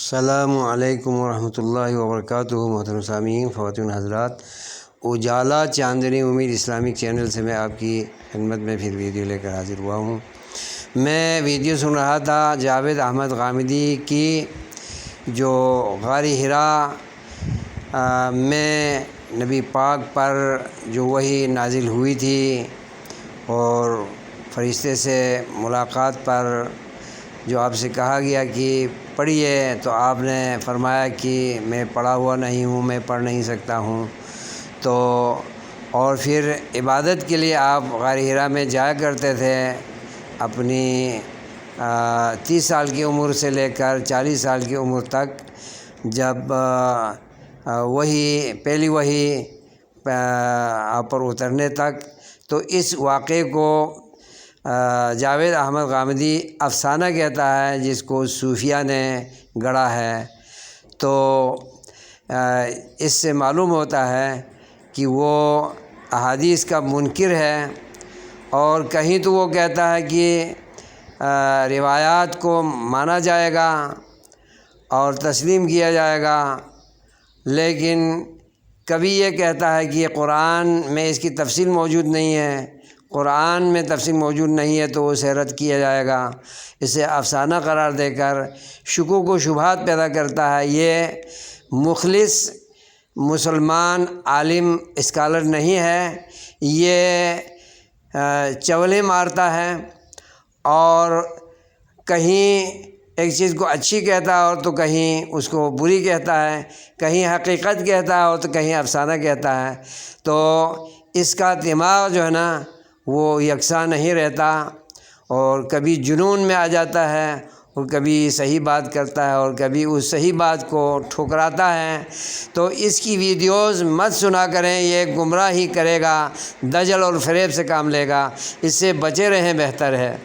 السلام علیکم ورحمۃ اللہ وبرکاتہ۔ محترم سامعین، خواتین حضرات، اجالا چاندنی امید اسلامک چینل سے میں آپ کی خدمت میں پھر ویڈیو لے کر حاضر ہوا ہوں۔ میں ویڈیو سن رہا تھا جاوید احمد غامدی کی، جو غار حراء میں نبی پاک پر جو وحی نازل ہوئی تھی اور فرشتے سے ملاقات پر جو آپ سے کہا گیا کہ پڑھیے، تو آپ نے فرمایا کہ میں پڑھا ہوا نہیں ہوں، میں پڑھ نہیں سکتا ہوں۔ تو اور پھر عبادت کے لیے آپ غار حراء میں جایا کرتے تھے، اپنی 30 سال کی عمر سے لے کر 40 سال کی عمر تک، جب پہلی وحی آپ پر اترنے تک۔ تو اس واقعے کو جاوید احمد غامدی افسانہ کہتا ہے، جس کو صوفیہ نے گڑھا ہے۔ تو اس سے معلوم ہوتا ہے کہ وہ احادیث کا منکر ہے، اور کہیں تو وہ کہتا ہے کہ روایات کو مانا جائے گا اور تسلیم کیا جائے گا، لیکن کبھی یہ کہتا ہے کہ قرآن میں اس کی تفصیل موجود نہیں ہے، قرآن میں تفصیل موجود نہیں ہے تو اسے رد کیا جائے گا۔ اسے افسانہ قرار دے کر شکوک و شبہات پیدا کرتا ہے۔ یہ مخلص مسلمان عالم اسکالر نہیں ہے، یہ چولیں مارتا ہے، اور کہیں ایک چیز کو اچھی کہتا ہے اور تو کہیں اس کو بری کہتا ہے، کہیں حقیقت کہتا ہے اور تو کہیں افسانہ کہتا ہے۔ تو اس کا دماغ جو ہے نا وہ یکساں نہیں رہتا، اور کبھی جنون میں آ جاتا ہے اور کبھی صحیح بات کرتا ہے اور کبھی اس صحیح بات کو ٹھکراتا ہے۔ تو اس کی ویڈیوز مت سنا کریں، یہ گمراہ ہی کرے گا، دجل اور فریب سے کام لے گا، اس سے بچے رہیں بہتر ہے۔